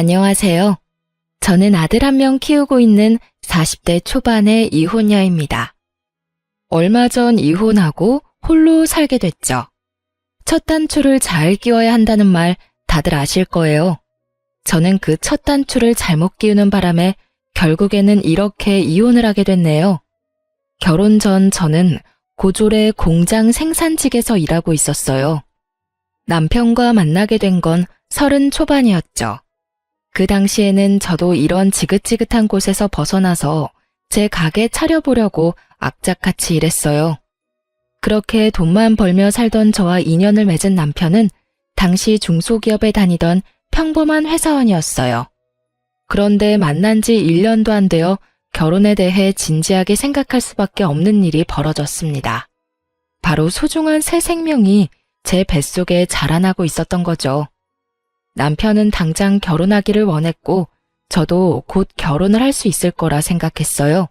안녕하세요. 저는 아들 한 명 키우고 있는 40대 초반의 이혼녀입니다. 얼마 전 이혼하고 홀로 살게 됐죠. 첫 단추를 잘 끼워야 한다는 말 다들 아실 거예요. 저는 그 첫 단추를 잘못 끼우는 바람에 결국에는 이렇게 이혼을 하게 됐네요. 결혼 전 저는 고졸의 공장 생산직에서 일하고 있었어요. 남편과 만나게 된 건 30 초반이었죠. 그 당시에는 저도 이런 지긋지긋한 곳에서 벗어나서 제 가게 차려보려고 악착같이 일했어요. 그렇게 돈만 벌며 살던 저와 인연을 맺은 남편은 당시 중소기업에 다니던 평범한 회사원이었어요. 그런데 만난 지 1년도 안 되어 결혼에 대해 진지하게 생각할 수밖에 없는 일이 벌어졌습니다. 바로 소중한 새 생명이 제 뱃속에 자라나고 있었던 거죠. 남편은 당장 결혼하기를 원했고 저도 곧 결혼을 할 수 있을 거라 생각했어요.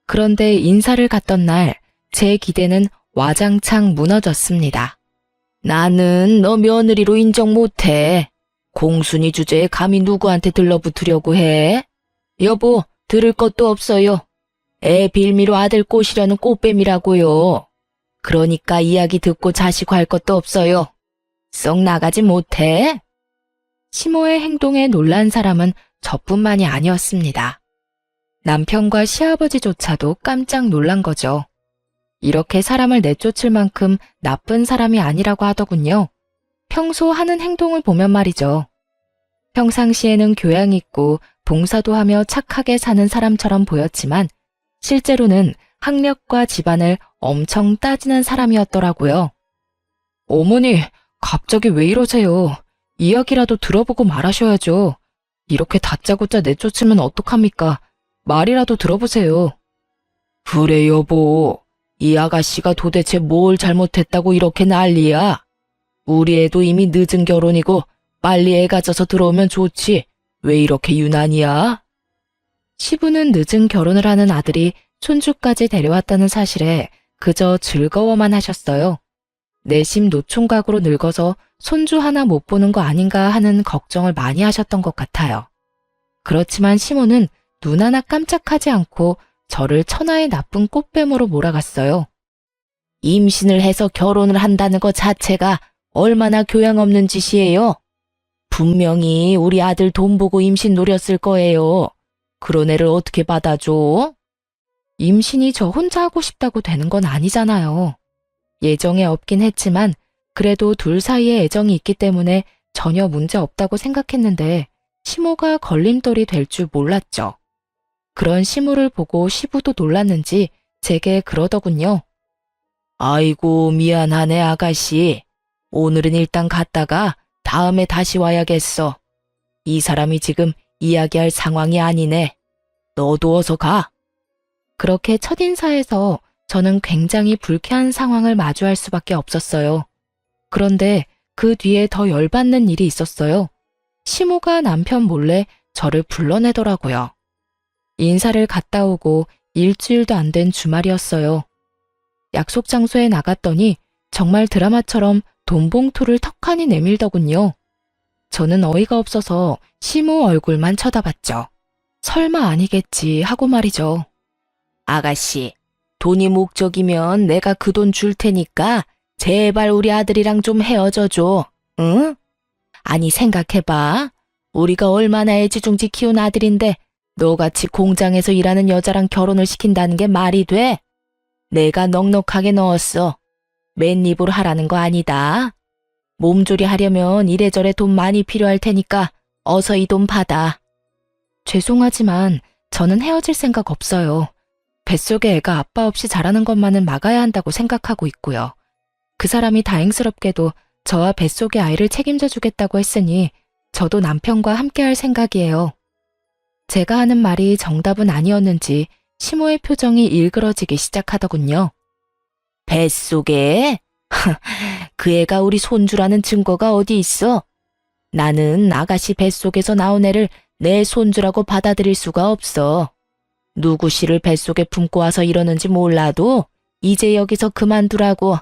그런데 인사를 갔던 날 제 기대는 와장창 무너졌습니다. 나는 너 며느리로 인정 못해. 공순이 주제에 감히 누구한테 들러붙으려고 해? 여보, 들을 것도 없어요. 애 빌미로 아들 꼬시려는 꽃뱀이라고요. 그러니까 이야기 듣고 자시고 할 것도 없어요. 썩 나가지 못해? 시모의 행동에 놀란 사람은 저뿐만이 아니었습니다. 남편과 시아버지조차도 깜짝 놀란 거죠. 이렇게 사람을 내쫓을 만큼 나쁜 사람이 아니라고 하더군요. 평소 하는 행동을 보면 말이죠. 평상시에는 교양 있고 봉사도 하며 착하게 사는 사람처럼 보였지만 실제로는 학력과 집안을 엄청 따지는 사람이었더라고요. 어머니, 갑자기 왜 이러세요? 이야기라도 들어보고 말하셔야죠. 이렇게 다짜고짜 내쫓으면 어떡합니까? 말이라도 들어보세요. 그래 여보, 이 아가씨가 도대체 뭘 잘못했다고 이렇게 난리야? 우리 애도 이미 늦은 결혼이고 빨리 애 가져서 들어오면 좋지. 왜 이렇게 유난이야? 시부는 늦은 결혼을 하는 아들이 손주까지 데려왔다는 사실에 그저 즐거워만 하셨어요. 내심 노총각으로 늙어서 손주 하나 못 보는 거 아닌가 하는 걱정을 많이 하셨던 것 같아요. 그렇지만 시모는 눈 하나 깜짝하지 않고 저를 천하의 나쁜 꽃뱀으로 몰아갔어요. 임신을 해서 결혼을 한다는 것 자체가 얼마나 교양 없는 짓이에요. 분명히 우리 아들 돈 보고 임신 노렸을 거예요. 그런 애를 어떻게 받아줘? 임신이 저 혼자 하고 싶다고 되는 건 아니잖아요. 예정에 없긴 했지만 그래도 둘 사이에 애정이 있기 때문에 전혀 문제 없다고 생각했는데 시모가 걸림돌이 될 줄 몰랐죠. 그런 시모를 보고 시부도 놀랐는지 제게 그러더군요. 아이고 미안하네 아가씨. 오늘은 일단 갔다가 다음에 다시 와야겠어. 이 사람이 지금 이야기할 상황이 아니네. 너도 어서 가. 그렇게 첫인사에서 저는 굉장히 불쾌한 상황을 마주할 수밖에 없었어요. 그런데 그 뒤에 더 열받는 일이 있었어요. 시모가 남편 몰래 저를 불러내더라고요. 인사를 갔다 오고 일주일도 안 된 주말이었어요. 약속 장소에 나갔더니 정말 드라마처럼 돈봉투를 턱하니 내밀더군요. 저는 어이가 없어서 시모 얼굴만 쳐다봤죠. 설마 아니겠지 하고 말이죠. 아가씨, 돈이 목적이면 내가 그 돈 줄 테니까 제발 우리 아들이랑 좀 헤어져줘. 응? 아니 생각해봐. 우리가 얼마나 애지중지 키운 아들인데 너같이 공장에서 일하는 여자랑 결혼을 시킨다는 게 말이 돼? 내가 넉넉하게 넣었어. 맨입으로 하라는 거 아니다. 몸조리 하려면 이래저래 돈 많이 필요할 테니까 어서 이 돈 받아. 죄송하지만 저는 헤어질 생각 없어요. 뱃속에 애가 아빠 없이 자라는 것만은 막아야 한다고 생각하고 있고요. 그 사람이 다행스럽게도 저와 뱃속의 아이를 책임져 주겠다고 했으니 저도 남편과 함께할 생각이에요. 제가 하는 말이 정답은 아니었는지 시모의 표정이 일그러지기 시작하더군요. 뱃속에? 그 애가 우리 손주라는 증거가 어디 있어? 나는 아가씨 뱃속에서 나온 애를 내 손주라고 받아들일 수가 없어. 누구 씨를 뱃속에 품고 와서 이러는지 몰라도 이제 여기서 그만두라고.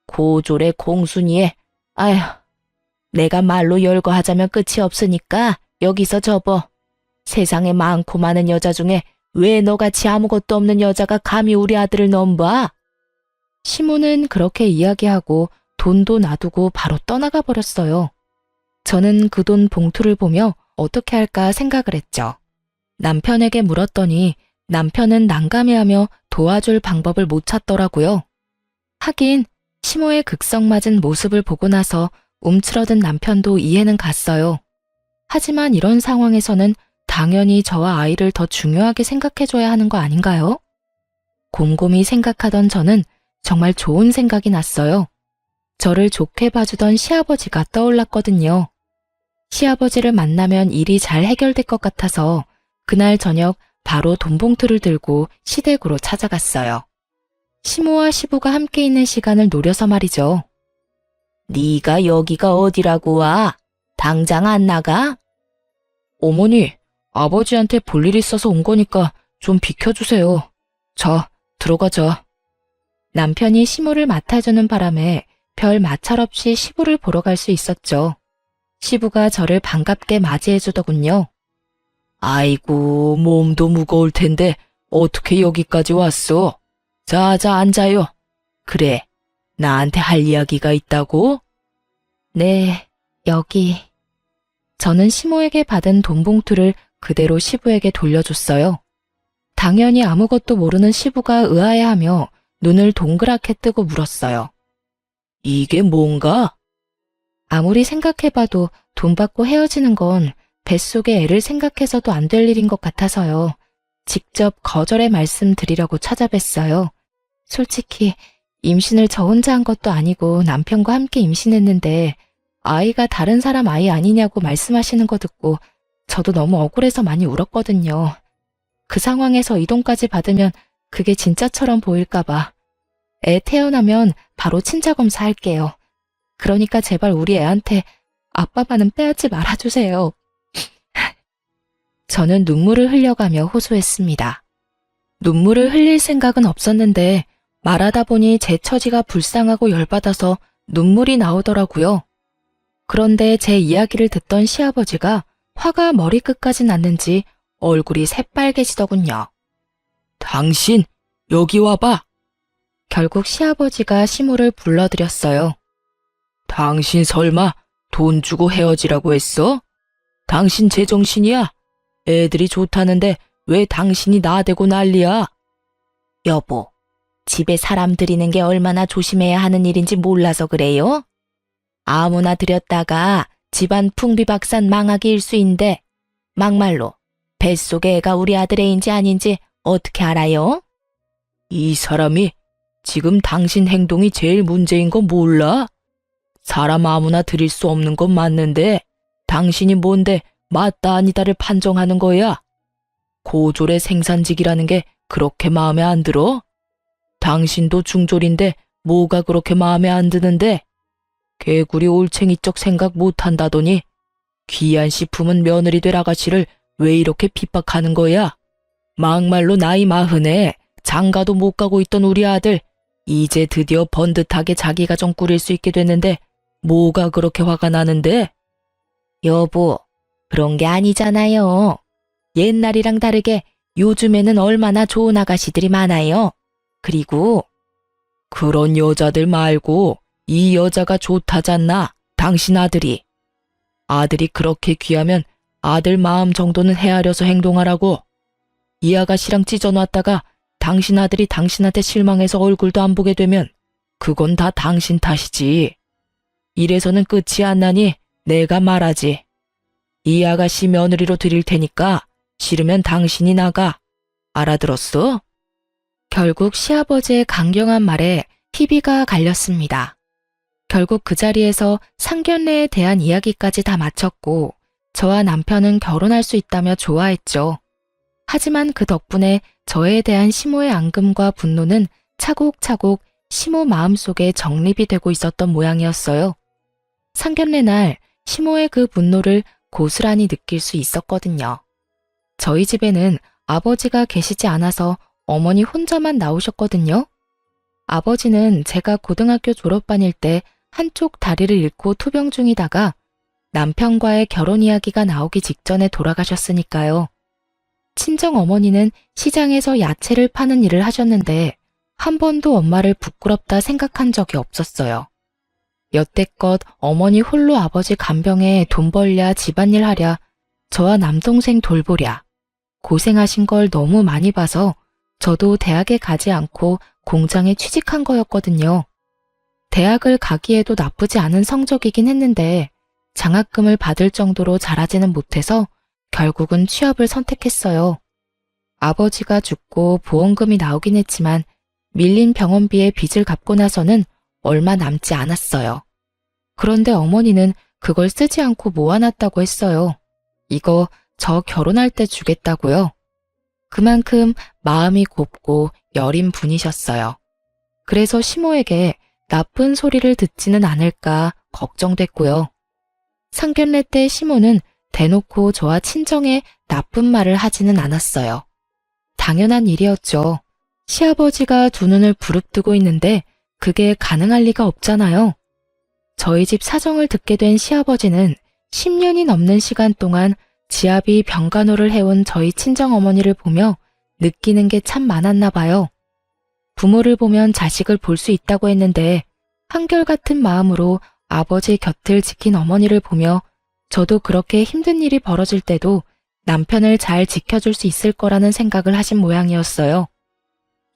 고졸의 공순이에, 아휴, 내가 말로 열거하자면 끝이 없으니까 여기서 접어. 세상에 많고 많은 여자 중에 왜 너같이 아무것도 없는 여자가 감히 우리 아들을 넘봐? 시모는 그렇게 이야기하고 돈도 놔두고 바로 떠나가 버렸어요. 저는 그 돈 봉투를 보며 어떻게 할까 생각을 했죠. 남편에게 물었더니 남편은 난감해하며 도와줄 방법을 못 찾더라고요. 하긴 시모의 극성맞은 모습을 보고 나서 움츠러든 남편도 이해는 갔어요. 하지만 이런 상황에서는 당연히 저와 아이를 더 중요하게 생각해줘야 하는 거 아닌가요? 곰곰이 생각하던 저는 정말 좋은 생각이 났어요. 저를 좋게 봐주던 시아버지가 떠올랐거든요. 시아버지를 만나면 일이 잘 해결될 것 같아서 그날 저녁 바로 돈 봉투를 들고 시댁으로 찾아갔어요. 시모와 시부가 함께 있는 시간을 노려서 말이죠. 네가 여기가 어디라고 와? 당장 안 나가? 어머니, 아버지한테 볼 일 있어서 온 거니까 좀 비켜주세요. 자, 들어가자. 남편이 시부를 맡아주는 바람에 별 마찰 없이 시부를 보러 갈 수 있었죠. 시부가 저를 반갑게 맞이해주더군요. 아이고, 몸도 무거울 텐데 어떻게 여기까지 왔어? 자자 앉아요. 그래, 나한테 할 이야기가 있다고? 네, 여기. 저는 시모에게 받은 돈 봉투를 그대로 시부에게 돌려줬어요. 당연히 아무것도 모르는 시부가 의아해하며 눈을 동그랗게 뜨고 물었어요. 이게 뭔가? 아무리 생각해봐도 돈 받고 헤어지는 건 뱃속의 애를 생각해서도 안 될 일인 것 같아서요. 직접 거절의 말씀 드리려고 찾아뵀어요. 솔직히 임신을 저 혼자 한 것도 아니고 남편과 함께 임신했는데 아이가 다른 사람 아이 아니냐고 말씀하시는 거 듣고 저도 너무 억울해서 많이 울었거든요. 그 상황에서 이 돈까지 받으면 그게 진짜처럼 보일까봐. 애 태어나면 바로 친자검사 할게요. 그러니까 제발 우리 애한테 아빠만은 빼앗지 말아주세요. 저는 눈물을 흘려가며 호소했습니다. 눈물을 흘릴 생각은 없었는데 말하다 보니 제 처지가 불쌍하고 열받아서 눈물이 나오더라고요. 그런데 제 이야기를 듣던 시아버지가 화가 머리끝까지 났는지 얼굴이 새빨개지더군요. 당신, 여기 와봐. 결국 시아버지가 시모를 불러들였어요. 당신 설마 돈 주고 헤어지라고 했어? 당신 제정신이야? 애들이 좋다는데 왜 당신이 나대고 난리야? 여보, 집에 사람 들이는 게 얼마나 조심해야 하는 일인지 몰라서 그래요? 아무나 들였다가 집안 풍비박산 망하기 일쑤인데 막말로 뱃속에 애가 우리 아들 애인지 아닌지 어떻게 알아요? 이 사람이 지금 당신 행동이 제일 문제인 거 몰라? 사람 아무나 들일 수 없는 건 맞는데 당신이 뭔데 맞다 아니다를 판정하는 거야? 고졸의 생산직이라는 게 그렇게 마음에 안 들어? 당신도 중졸인데 뭐가 그렇게 마음에 안 드는데? 개구리 올챙이 쪽 생각 못한다더니 귀한 식품은 며느리 될 아가씨를 왜 이렇게 핍박하는 거야? 막말로 나이 40에 장가도 못 가고 있던 우리 아들 이제 드디어 번듯하게 자기 가정 꾸릴 수 있게 됐는데 뭐가 그렇게 화가 나는데? 여보, 그런 게 아니잖아요. 옛날이랑 다르게 요즘에는 얼마나 좋은 아가씨들이 많아요. 그리고 그런 여자들 말고 이 여자가 좋다잖아, 당신 아들이. 아들이 그렇게 귀하면 아들 마음 정도는 헤아려서 행동하라고. 이 아가씨랑 찢어놨다가 당신 아들이 당신한테 실망해서 얼굴도 안 보게 되면 그건 다 당신 탓이지. 이래서는 끝이 안 나니 내가 말하지. 이 아가씨 며느리로 드릴 테니까 싫으면 당신이 나가. 알아들었어? 결국 시아버지의 강경한 말에 희비가 갈렸습니다. 결국 그 자리에서 상견례에 대한 이야기까지 다 마쳤고 저와 남편은 결혼할 수 있다며 좋아했죠. 하지만 그 덕분에 저에 대한 시모의 앙금과 분노는 차곡차곡 시모 마음속에 정립이 되고 있었던 모양이었어요. 상견례 날 시모의 그 분노를 고스란히 느낄 수 있었거든요. 저희 집에는 아버지가 계시지 않아서 어머니 혼자만 나오셨거든요. 아버지는 제가 고등학교 졸업반일 때 한쪽 다리를 잃고 투병 중이다가 남편과의 결혼 이야기가 나오기 직전에 돌아가셨으니까요. 친정 어머니는 시장에서 야채를 파는 일을 하셨는데 한 번도 엄마를 부끄럽다 생각한 적이 없었어요. 여태껏 어머니 홀로 아버지 간병에 돈 벌랴 집안일 하랴 저와 남동생 돌보랴 고생하신 걸 너무 많이 봐서 저도 대학에 가지 않고 공장에 취직한 거였거든요. 대학을 가기에도 나쁘지 않은 성적이긴 했는데 장학금을 받을 정도로 잘하지는 못해서 결국은 취업을 선택했어요. 아버지가 죽고 보험금이 나오긴 했지만 밀린 병원비에 빚을 갚고 나서는 얼마 남지 않았어요. 그런데 어머니는 그걸 쓰지 않고 모아놨다고 했어요. 이거 저 결혼할 때 주겠다고요. 그만큼 마음이 곱고 여린 분이셨어요. 그래서 시모에게 나쁜 소리를 듣지는 않을까 걱정됐고요. 상견례 때 시모는 대놓고 저와 친정에 나쁜 말을 하지는 않았어요. 당연한 일이었죠. 시아버지가 두 눈을 부릅뜨고 있는데 그게 가능할 리가 없잖아요. 저희 집 사정을 듣게 된 시아버지는 10년이 넘는 시간 동안 지아비 병간호를 해온 저희 친정어머니를 보며 느끼는 게 참 많았나 봐요. 부모를 보면 자식을 볼 수 있다고 했는데 한결같은 마음으로 아버지 곁을 지킨 어머니를 보며 저도 그렇게 힘든 일이 벌어질 때도 남편을 잘 지켜줄 수 있을 거라는 생각을 하신 모양이었어요.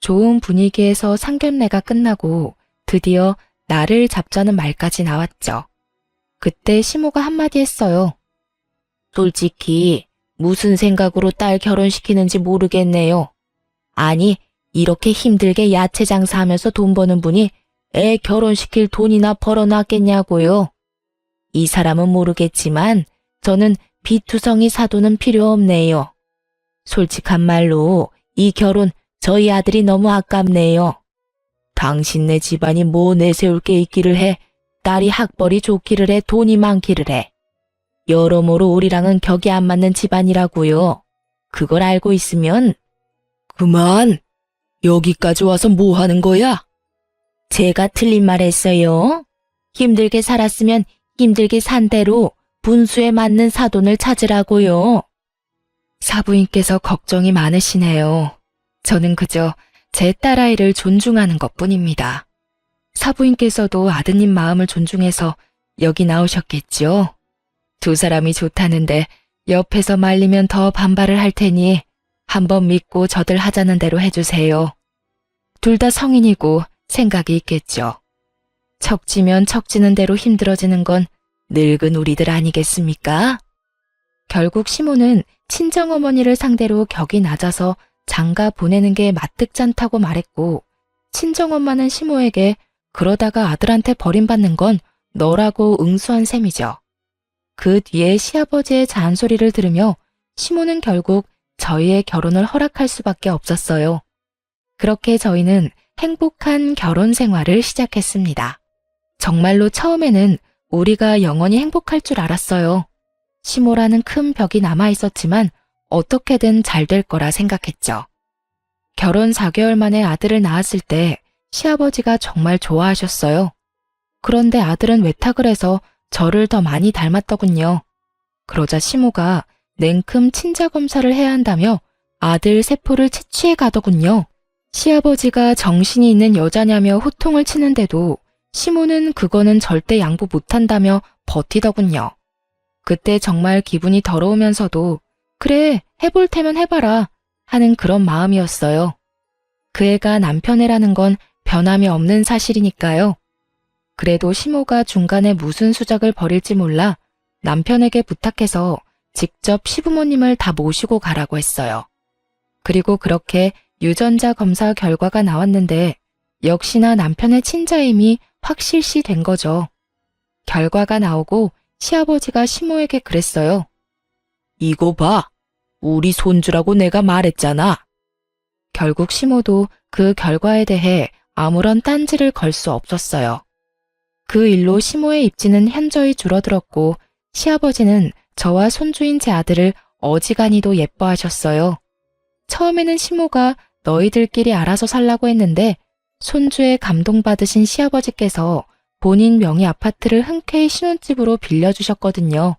좋은 분위기에서 상견례가 끝나고 드디어 날을 잡자는 말까지 나왔죠. 그때 시모가 한마디 했어요. 솔직히 무슨 생각으로 딸 결혼시키는지 모르겠네요. 아니, 이렇게 힘들게 야채 장사하면서 돈 버는 분이 애 결혼시킬 돈이나 벌어놨겠냐고요. 이 사람은 모르겠지만 저는 비투성이 사돈은 필요 없네요. 솔직한 말로 이 결혼 저희 아들이 너무 아깝네요. 당신네 집안이 뭐 내세울 게 있기를 해. 딸이 학벌이 좋기를 해. 돈이 많기를 해. 여러모로 우리랑은 격이 안 맞는 집안이라고요. 그걸 알고 있으면 그만! 여기까지 와서 뭐 하는 거야? 제가 틀린 말 했어요. 힘들게 살았으면 힘들게 산 대로 분수에 맞는 사돈을 찾으라고요. 사부인께서 걱정이 많으시네요. 저는 그저 제 딸아이를 존중하는 것뿐입니다. 사부인께서도 아드님 마음을 존중해서 여기 나오셨겠죠. 두 사람이 좋다는데 옆에서 말리면 더 반발을 할 테니 한번 믿고 저들 하자는 대로 해주세요. 둘 다 성인이고 생각이 있겠죠. 척지면 척지는 대로 힘들어지는 건 늙은 우리들 아니겠습니까? 결국 시모는 친정어머니를 상대로 격이 낮아서 장가 보내는 게 마뜩잖다고 말했고 친정엄마는 시모에게 그러다가 아들한테 버림받는 건 너라고 응수한 셈이죠. 그 뒤에 시아버지의 잔소리를 들으며 시모는 결국 저희의 결혼을 허락할 수밖에 없었어요. 그렇게 저희는 행복한 결혼 생활을 시작했습니다. 정말로 처음에는 우리가 영원히 행복할 줄 알았어요. 시모라는 큰 벽이 남아 있었지만 어떻게든 잘 될 거라 생각했죠. 결혼 4개월 만에 아들을 낳았을 때 시아버지가 정말 좋아하셨어요. 그런데 아들은 외탁을 해서 저를 더 많이 닮았더군요. 그러자 시모가 냉큼 친자 검사를 해야 한다며 아들 세포를 채취해 가더군요. 시아버지가 정신이 있는 여자냐며 호통을 치는데도 시모는 그거는 절대 양보 못한다며 버티더군요. 그때 정말 기분이 더러우면서도 그래, 해볼 테면 해봐라 하는 그런 마음이었어요. 그 애가 남편 애라는 건 변함이 없는 사실이니까요. 그래도 시모가 중간에 무슨 수작을 벌일지 몰라 남편에게 부탁해서 직접 시부모님을 다 모시고 가라고 했어요. 그리고 그렇게 유전자 검사 결과가 나왔는데 역시나 남편의 친자임이 확실시 된 거죠. 결과가 나오고 시아버지가 시모에게 그랬어요. 이거 봐. 우리 손주라고 내가 말했잖아. 결국 시모도 그 결과에 대해 아무런 딴지를 걸 수 없었어요. 그 일로 시모의 입지는 현저히 줄어들었고 시아버지는 저와 손주인 제 아들을 어지간히도 예뻐하셨어요. 처음에는 시모가 너희들끼리 알아서 살라고 했는데 손주에 감동받으신 시아버지께서 본인 명의 아파트를 흔쾌히 신혼집으로 빌려주셨거든요.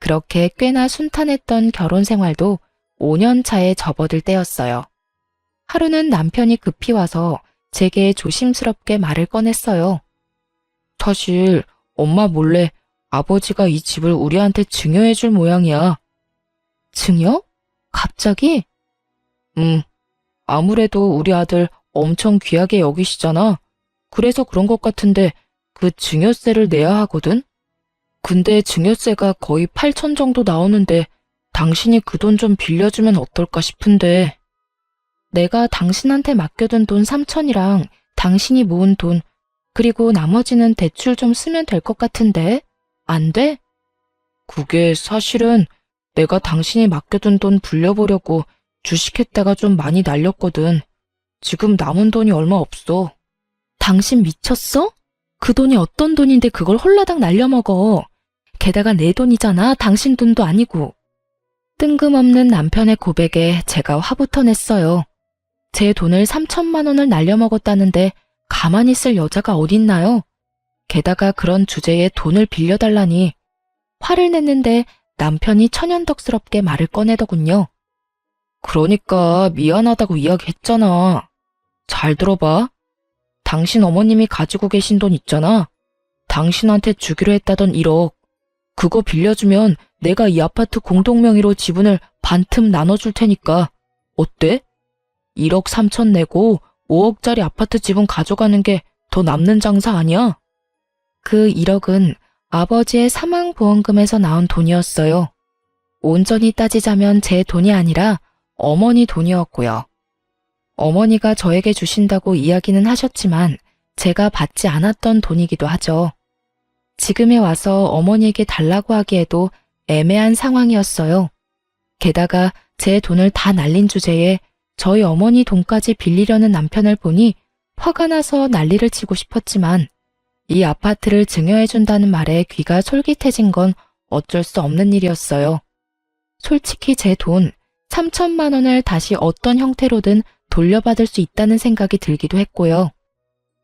그렇게 꽤나 순탄했던 결혼 생활도 5년 차에 접어들 때였어요. 하루는 남편이 급히 와서 제게 조심스럽게 말을 꺼냈어요. 사실 엄마 몰래 아버지가 이 집을 우리한테 증여해 줄 모양이야. 증여? 갑자기? 아무래도 우리 아들 엄청 귀하게 여기시잖아. 그래서 그런 것 같은데 그 증여세를 내야 하거든? 근데 증여세가 거의 8천 정도 나오는데 당신이 그 돈 좀 빌려주면 어떨까 싶은데. 내가 당신한테 맡겨둔 돈 3천이랑 당신이 모은 돈, 그리고 나머지는 대출 좀 쓰면 될 것 같은데 안 돼? 그게 사실은 내가 당신이 맡겨둔 돈 불려보려고 주식했다가 좀 많이 날렸거든. 지금 남은 돈이 얼마 없어. 당신 미쳤어? 그 돈이 어떤 돈인데 그걸 홀라당 날려먹어. 게다가 내 돈이잖아. 당신 돈도 아니고. 뜬금없는 남편의 고백에 제가 화부터 냈어요. 제 돈을 3천만 원을 날려먹었다는데 가만히 있을 여자가 어딨나요? 게다가 그런 주제에 돈을 빌려달라니. 화를 냈는데 남편이 천연덕스럽게 말을 꺼내더군요. 그러니까 미안하다고 이야기했잖아. 잘 들어봐. 당신 어머님이 가지고 계신 돈 있잖아. 당신한테 주기로 했다던 1억. 그거 빌려주면 내가 이 아파트 공동명의로 지분을 반틈 나눠줄 테니까. 어때? 1억 3천 내고 5억짜리 아파트 지분 가져가는 게 더 남는 장사 아니야? 그 1억은 아버지의 사망보험금에서 나온 돈이었어요. 온전히 따지자면 제 돈이 아니라 어머니 돈이었고요. 어머니가 저에게 주신다고 이야기는 하셨지만 제가 받지 않았던 돈이기도 하죠. 지금에 와서 어머니에게 달라고 하기에도 애매한 상황이었어요. 게다가 제 돈을 다 날린 주제에 저희 어머니 돈까지 빌리려는 남편을 보니 화가 나서 난리를 치고 싶었지만 이 아파트를 증여해준다는 말에 귀가 솔깃해진 건 어쩔 수 없는 일이었어요. 솔직히 제 돈 3천만 원을 다시 어떤 형태로든 돌려받을 수 있다는 생각이 들기도 했고요.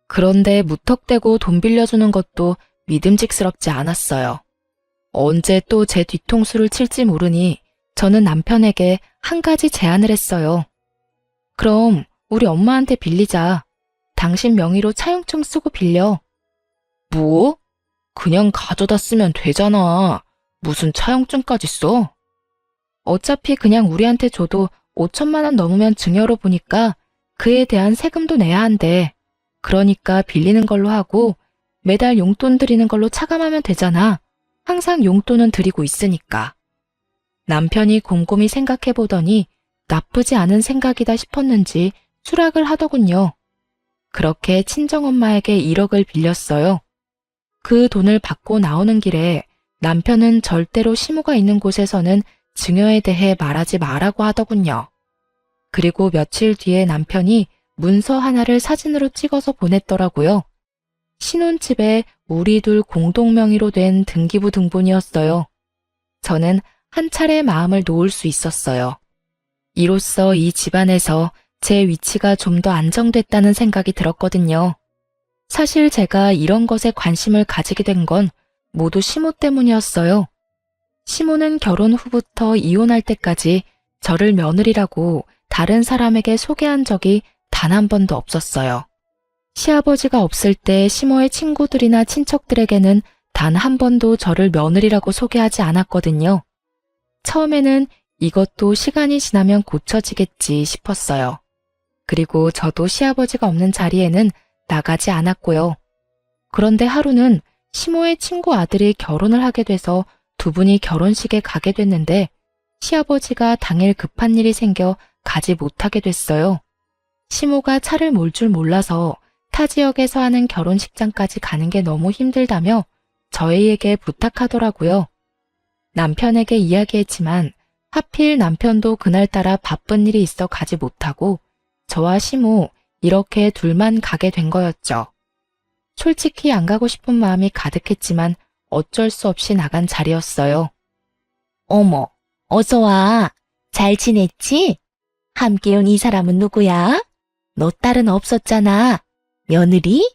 그런데 무턱대고 돈 빌려주는 것도 믿음직스럽지 않았어요. 언제 또 제 뒤통수를 칠지 모르니 저는 남편에게 한 가지 제안을 했어요. 그럼 우리 엄마한테 빌리자. 당신 명의로 차용증 쓰고 빌려. 뭐? 그냥 가져다 쓰면 되잖아. 무슨 차용증까지 써? 어차피 그냥 우리한테 줘도 5천만 원 넘으면 증여로 보니까 그에 대한 세금도 내야 한대. 그러니까 빌리는 걸로 하고 매달 용돈 드리는 걸로 차감하면 되잖아. 항상 용돈은 드리고 있으니까. 남편이 곰곰이 생각해 보더니 나쁘지 않은 생각이다 싶었는지 수락을 하더군요. 그렇게 친정엄마에게 1억을 빌렸어요. 그 돈을 받고 나오는 길에 남편은 절대로 시모가 있는 곳에서는 증여에 대해 말하지 말라고 하더군요. 그리고 며칠 뒤에 남편이 문서 하나를 사진으로 찍어서 보냈더라고요. 신혼집에 우리 둘 공동명의로 된 등기부 등본이었어요. 저는 한 차례 마음을 놓을 수 있었어요. 이로써 이 집안에서 제 위치가 좀 더 안정됐다는 생각이 들었거든요. 사실 제가 이런 것에 관심을 가지게 된 건 모두 시모 때문이었어요. 시모는 결혼 후부터 이혼할 때까지 저를 며느리라고 다른 사람에게 소개한 적이 단 한 번도 없었어요. 시아버지가 없을 때 시모의 친구들이나 친척들에게는 단 한 번도 저를 며느리라고 소개하지 않았거든요. 처음에는 이것도 시간이 지나면 고쳐지겠지 싶었어요. 그리고 저도 시아버지가 없는 자리에는 나가지 않았고요. 그런데 하루는 시모의 친구 아들이 결혼을 하게 돼서 두 분이 결혼식에 가게 됐는데 시아버지가 당일 급한 일이 생겨 가지 못하게 됐어요. 시모가 차를 몰 줄 몰라서 타 지역에서 하는 결혼식장까지 가는 게 너무 힘들다며 저희에게 부탁하더라고요. 남편에게 이야기했지만 하필 남편도 그날따라 바쁜 일이 있어 가지 못하고 저와 시모 이렇게 둘만 가게 된 거였죠. 솔직히 안 가고 싶은 마음이 가득했지만 어쩔 수 없이 나간 자리였어요. 어머, 어서 와. 잘 지냈지? 함께 온 이 사람은 누구야? 너 딸은 없었잖아. 며느리?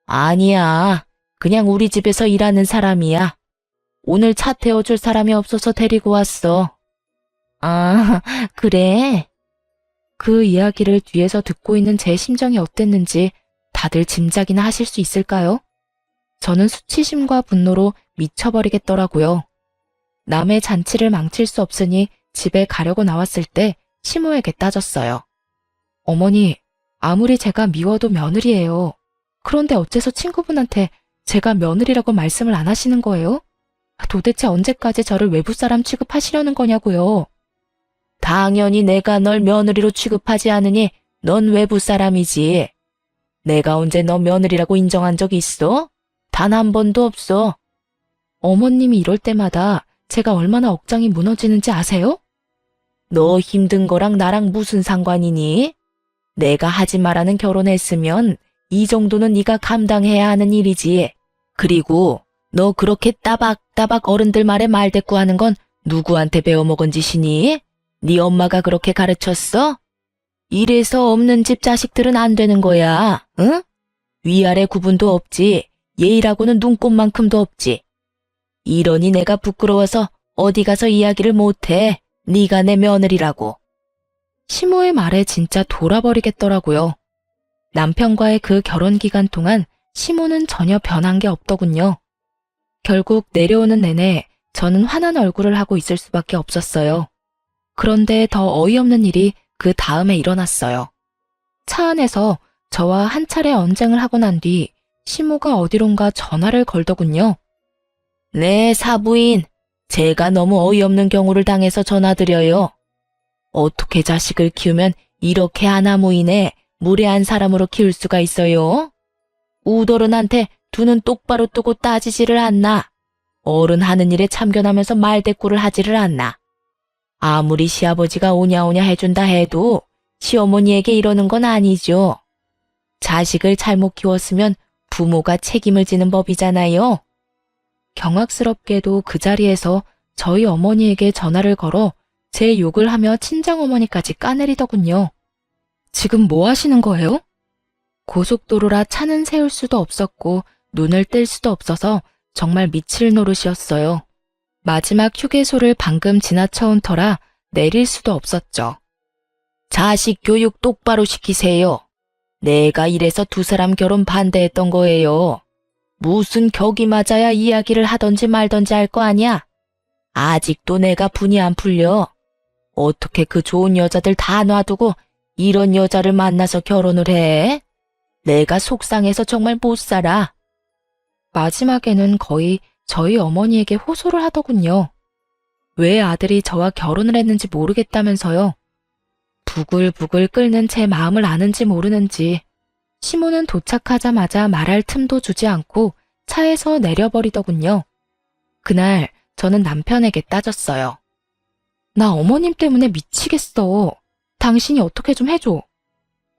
아니야. 그냥 우리 집에서 일하는 사람이야. 오늘 차 태워줄 사람이 없어서 데리고 왔어. 아, 그래? 그 이야기를 뒤에서 듣고 있는 제 심정이 어땠는지 다들 짐작이나 하실 수 있을까요? 저는 수치심과 분노로 미쳐버리겠더라고요. 남의 잔치를 망칠 수 없으니 집에 가려고 나왔을 때 시모에게 따졌어요. 어머니, 아무리 제가 미워도 며느리예요. 그런데 어째서 친구분한테 제가 며느리라고 말씀을 안 하시는 거예요? 도대체 언제까지 저를 외부 사람 취급하시려는 거냐고요. 당연히 내가 널 며느리로 취급하지 않으니 넌 외부 사람이지. 내가 언제 너 며느리라고 인정한 적 있어? 단 한 번도 없어. 어머님이 이럴 때마다 제가 얼마나 억장이 무너지는지 아세요? 너 힘든 거랑 나랑 무슨 상관이니? 내가 하지 말라는 결혼했으면 이 정도는 네가 감당해야 하는 일이지. 그리고 너 그렇게 따박따박 어른들 말에 말대꾸하는 건 누구한테 배워먹은 짓이니? 네 엄마가 그렇게 가르쳤어? 이래서 없는 집 자식들은 안 되는 거야, 응? 위아래 구분도 없지. 예의라고는 눈꼽만큼도 없지. 이러니 내가 부끄러워서 어디 가서 이야기를 못해. 네가 내 며느리라고. 시모의 말에 진짜 돌아버리겠더라고요. 남편과의 그 결혼 기간 동안 시모는 전혀 변한 게 없더군요. 결국 내려오는 내내 저는 환한 얼굴을 하고 있을 수밖에 없었어요. 그런데 더 어이없는 일이 그 다음에 일어났어요. 차 안에서 저와 한 차례 언쟁을 하고 난 뒤 시모가 어디론가 전화를 걸더군요. 네, 사부인. 제가 너무 어이없는 경우를 당해서 전화드려요. 어떻게 자식을 키우면 이렇게 아나무인에 무례한 사람으로 키울 수가 있어요? 우더른한테 두 눈 똑바로 뜨고 따지지를 않나. 어른 하는 일에 참견하면서 말대꾸를 하지를 않나. 아무리 시아버지가 오냐오냐 해준다 해도 시어머니에게 이러는 건 아니죠. 자식을 잘못 키웠으면 부모가 책임을 지는 법이잖아요. 경악스럽게도 그 자리에서 저희 어머니에게 전화를 걸어 제 욕을 하며 친정어머니까지 까내리더군요. 지금 뭐 하시는 거예요? 고속도로라 차는 세울 수도 없었고 눈을 뗄 수도 없어서 정말 미칠 노릇이었어요. 마지막 휴게소를 방금 지나쳐온 터라 내릴 수도 없었죠. 자식 교육 똑바로 시키세요. 내가 이래서 두 사람 결혼 반대했던 거예요. 무슨 격이 맞아야 이야기를 하던지 말던지 할 거 아니야? 아직도 내가 분이 안 풀려. 어떻게 그 좋은 여자들 다 놔두고 이런 여자를 만나서 결혼을 해? 내가 속상해서 정말 못 살아. 마지막에는 거의 저희 어머니에게 호소를 하더군요. 왜 아들이 저와 결혼을 했는지 모르겠다면서요. 부글부글 끓는 제 마음을 아는지 모르는지 시모는 도착하자마자 말할 틈도 주지 않고 차에서 내려버리더군요. 그날 저는 남편에게 따졌어요. 나 어머님 때문에 미치겠어. 당신이 어떻게 좀 해줘.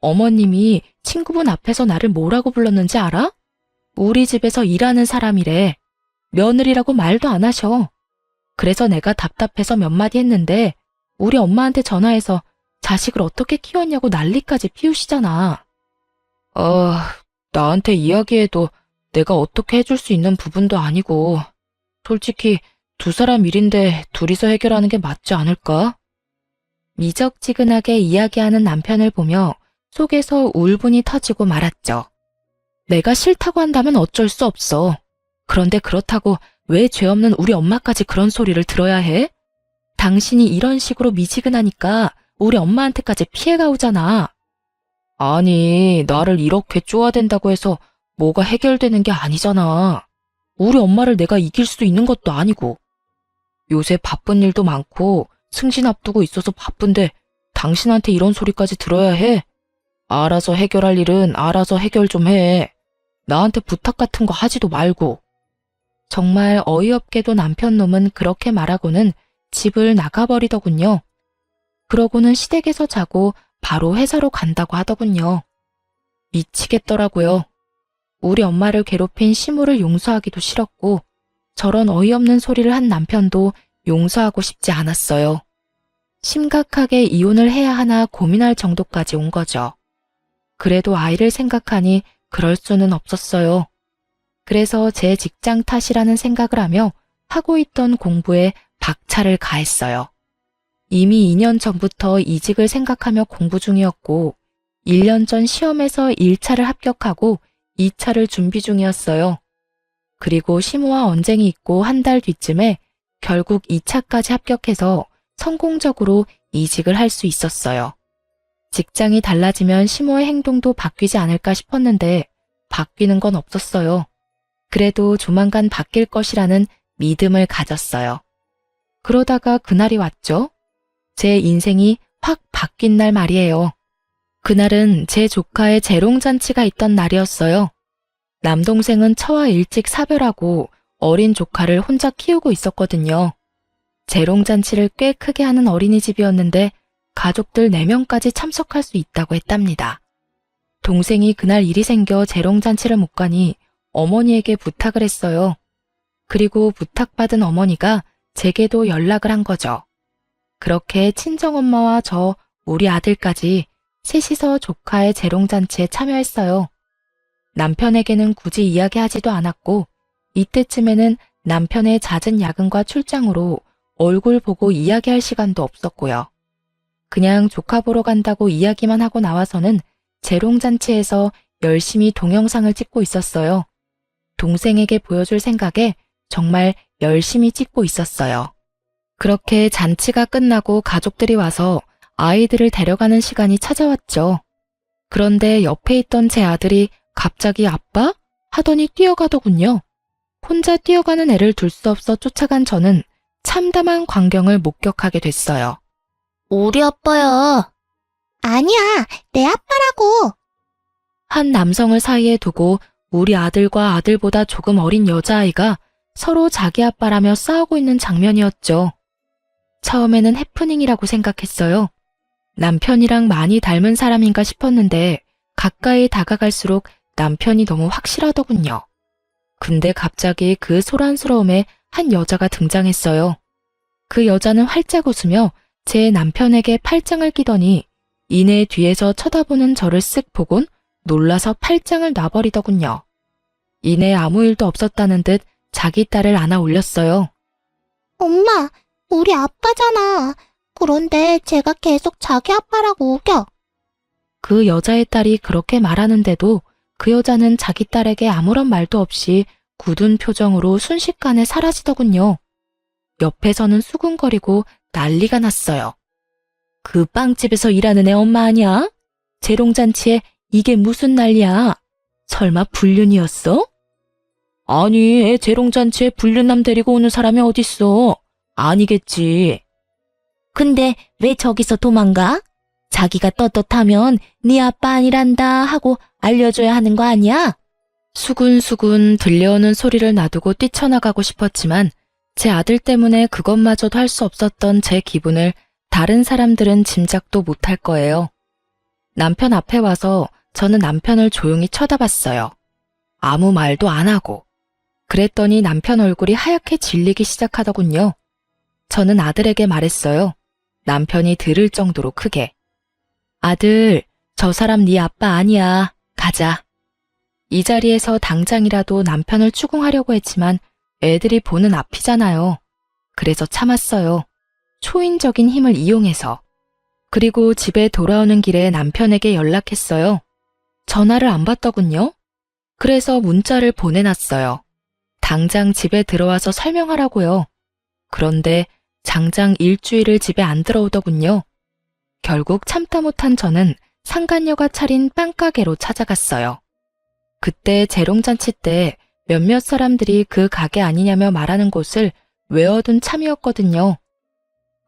어머님이 친구분 앞에서 나를 뭐라고 불렀는지 알아? 우리 집에서 일하는 사람이래. 며느리라고 말도 안 하셔. 그래서 내가 답답해서 몇 마디 했는데 우리 엄마한테 전화해서 자식을 어떻게 키웠냐고 난리까지 피우시잖아. 나한테 이야기해도 내가 어떻게 해줄 수 있는 부분도 아니고 솔직히 두 사람 일인데 둘이서 해결하는 게 맞지 않을까? 미적지근하게 이야기하는 남편을 보며 속에서 울분이 터지고 말았죠. 내가 싫다고 한다면 어쩔 수 없어. 그런데 그렇다고 왜 죄 없는 우리 엄마까지 그런 소리를 들어야 해? 당신이 이런 식으로 미지근하니까 우리 엄마한테까지 피해가 오잖아. 아니, 나를 이렇게 쪼아댄다고 해서 뭐가 해결되는 게 아니잖아. 우리 엄마를 내가 이길 수 있는 것도 아니고. 요새 바쁜 일도 많고 승진 앞두고 있어서 바쁜데 당신한테 이런 소리까지 들어야 해? 알아서 해결할 일은 알아서 해결 좀 해. 나한테 부탁 같은 거 하지도 말고. 정말 어이없게도 남편 놈은 그렇게 말하고는 집을 나가버리더군요. 그러고는 시댁에서 자고 바로 회사로 간다고 하더군요. 미치겠더라고요. 우리 엄마를 괴롭힌 시모를 용서하기도 싫었고 저런 어이없는 소리를 한 남편도 용서하고 싶지 않았어요. 심각하게 이혼을 해야 하나 고민할 정도까지 온 거죠. 그래도 아이를 생각하니 그럴 수는 없었어요. 그래서 제 직장 탓이라는 생각을 하며 하고 있던 공부에 박차를 가했어요. 이미 2년 전부터 이직을 생각하며 공부 중이었고 1년 전 시험에서 1차를 합격하고 2차를 준비 중이었어요. 그리고 심호와 언쟁이 있고 한 달 뒤쯤에 결국 2차까지 합격해서 성공적으로 이직을 할 수 있었어요. 직장이 달라지면 심호의 행동도 바뀌지 않을까 싶었는데 바뀌는 건 없었어요. 그래도 조만간 바뀔 것이라는 믿음을 가졌어요. 그러다가 그날이 왔죠. 제 인생이 확 바뀐 날 말이에요. 그날은 제 조카의 재롱잔치가 있던 날이었어요. 남동생은 처와 일찍 사별하고 어린 조카를 혼자 키우고 있었거든요. 재롱잔치를 꽤 크게 하는 어린이집이었는데 가족들 4명까지 참석할 수 있다고 했답니다. 동생이 그날 일이 생겨 재롱잔치를 못 가니 어머니에게 부탁을 했어요. 그리고 부탁받은 어머니가 제게도 연락을 한 거죠. 그렇게 친정엄마와 저, 우리 아들까지 셋이서 조카의 재롱잔치에 참여했어요. 남편에게는 굳이 이야기하지도 않았고 이때쯤에는 남편의 잦은 야근과 출장으로 얼굴 보고 이야기할 시간도 없었고요. 그냥 조카 보러 간다고 이야기만 하고 나와서는 재롱잔치에서 열심히 동영상을 찍고 있었어요. 동생에게 보여줄 생각에 정말 열심히 찍고 있었어요. 그렇게 잔치가 끝나고 가족들이 와서 아이들을 데려가는 시간이 찾아왔죠. 그런데 옆에 있던 제 아들이 갑자기 아빠? 하더니 뛰어가더군요. 혼자 뛰어가는 애를 둘 수 없어 쫓아간 저는 참담한 광경을 목격하게 됐어요. 우리 아빠야. 아니야, 내 아빠라고. 한 남성을 사이에 두고 우리 아들과 아들보다 조금 어린 여자아이가 서로 자기 아빠라며 싸우고 있는 장면이었죠. 처음에는 해프닝이라고 생각했어요. 남편이랑 많이 닮은 사람인가 싶었는데 가까이 다가갈수록 남편이 너무 확실하더군요. 근데 갑자기 그 소란스러움에 한 여자가 등장했어요. 그 여자는 활짝 웃으며 제 남편에게 팔짱을 끼더니 이내 뒤에서 쳐다보는 저를 쓱 보곤 놀라서 팔짱을 놔버리더군요. 이내 아무 일도 없었다는 듯 자기 딸을 안아 올렸어요. 엄마, 우리 아빠잖아. 그런데 제가 계속 자기 아빠라고 우겨. 그 여자의 딸이 그렇게 말하는데도 그 여자는 자기 딸에게 아무런 말도 없이 굳은 표정으로 순식간에 사라지더군요. 옆에서는 수군거리고 난리가 났어요. 그 빵집에서 일하는 애 엄마 아니야? 재롱잔치에 이게 무슨 난리야? 설마 불륜이었어? 아니, 애 재롱잔치에 불륜남 데리고 오는 사람이 어딨어? 아니겠지. 근데 왜 저기서 도망가? 자기가 떳떳하면 네 아빠 아니란다 하고 알려줘야 하는 거 아니야? 수군수군 들려오는 소리를 놔두고 뛰쳐나가고 싶었지만 제 아들 때문에 그것마저도 할 수 없었던 제 기분을 다른 사람들은 짐작도 못할 거예요. 남편 앞에 와서 저는 남편을 조용히 쳐다봤어요. 아무 말도 안 하고. 그랬더니 남편 얼굴이 하얗게 질리기 시작하더군요. 저는 아들에게 말했어요. 남편이 들을 정도로 크게. 아들, 저 사람 네 아빠 아니야. 가자. 이 자리에서 당장이라도 남편을 추궁하려고 했지만 애들이 보는 앞이잖아요. 그래서 참았어요. 초인적인 힘을 이용해서. 그리고 집에 돌아오는 길에 남편에게 연락했어요. 전화를 안 받더군요. 그래서 문자를 보내놨어요. 당장 집에 들어와서 설명하라고요. 그런데 장장 일주일을 집에 안 들어오더군요. 결국 참다 못한 저는 상간녀가 차린 빵가게로 찾아갔어요. 그때 재롱잔치 때 몇몇 사람들이 그 가게 아니냐며 말하는 곳을 외워둔 참이었거든요.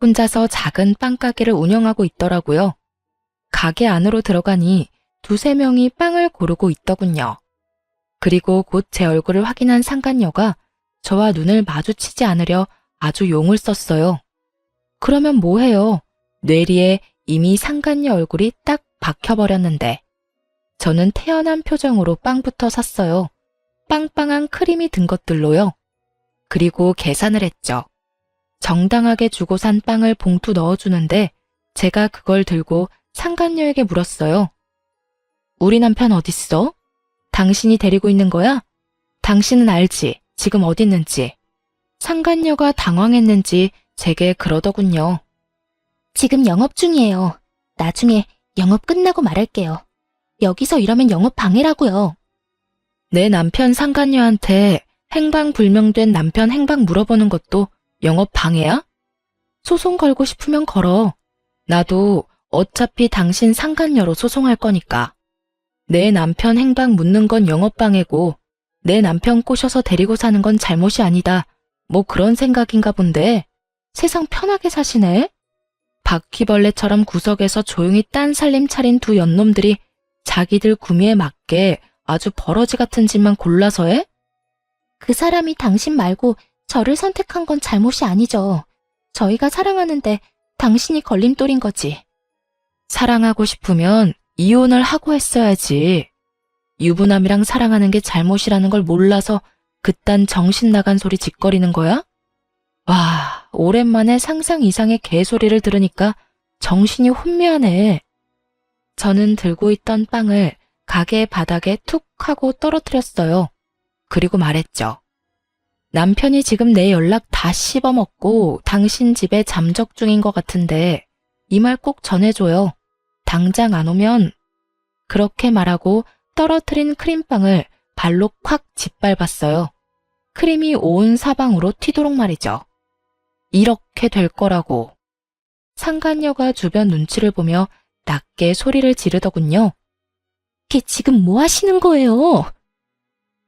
혼자서 작은 빵가게를 운영하고 있더라고요. 가게 안으로 들어가니 2~3명이 빵을 고르고 있더군요. 그리고 곧 제 얼굴을 확인한 상간녀가 저와 눈을 마주치지 않으려 아주 용을 썼어요. 그러면 뭐해요? 뇌리에 이미 상간녀 얼굴이 딱 박혀버렸는데. 저는 태연한 표정으로 빵부터 샀어요. 빵빵한 크림이 든 것들로요. 그리고 계산을 했죠. 정당하게 주고 산 빵을 봉투 넣어주는데 제가 그걸 들고 상간녀에게 물었어요. 우리 남편 어딨어? 당신이 데리고 있는 거야? 당신은 알지? 지금 어디 있는지. 상간녀가 당황했는지 제게 그러더군요. 지금 영업 중이에요. 나중에 영업 끝나고 말할게요. 여기서 이러면 영업 방해라고요. 내 남편 상간녀한테 행방불명된 남편 행방 물어보는 것도 영업 방해야? 소송 걸고 싶으면 걸어. 나도 어차피 당신 상간녀로 소송할 거니까. 내 남편 행방 묻는 건 영업 방해고 내 남편 꼬셔서 데리고 사는 건 잘못이 아니다. 뭐 그런 생각인가 본데 세상 편하게 사시네? 바퀴벌레처럼 구석에서 조용히 딴 살림 차린 두 연놈들이 자기들 구미에 맞게 아주 버러지 같은 짓만 골라서 해? 그 사람이 당신 말고 저를 선택한 건 잘못이 아니죠. 저희가 사랑하는데 당신이 걸림돌인 거지. 사랑하고 싶으면 이혼을 하고 했어야지. 유부남이랑 사랑하는 게 잘못이라는 걸 몰라서 그딴 정신 나간 소리 짓거리는 거야? 와, 오랜만에 상상 이상의 개소리를 들으니까 정신이 혼미하네. 저는 들고 있던 빵을 가게 바닥에 툭 하고 떨어뜨렸어요. 그리고 말했죠. 남편이 지금 내 연락 다 씹어먹고 당신 집에 잠적 중인 것 같은데 이 말 꼭 전해줘요. 당장 안 오면. 그렇게 말하고 떨어뜨린 크림빵을 발로 콱 짓밟았어요. 크림이 온 사방으로 튀도록 말이죠. 이렇게 될 거라고. 상간녀가 주변 눈치를 보며 낮게 소리를 지르더군요. 걔 지금 뭐 하시는 거예요?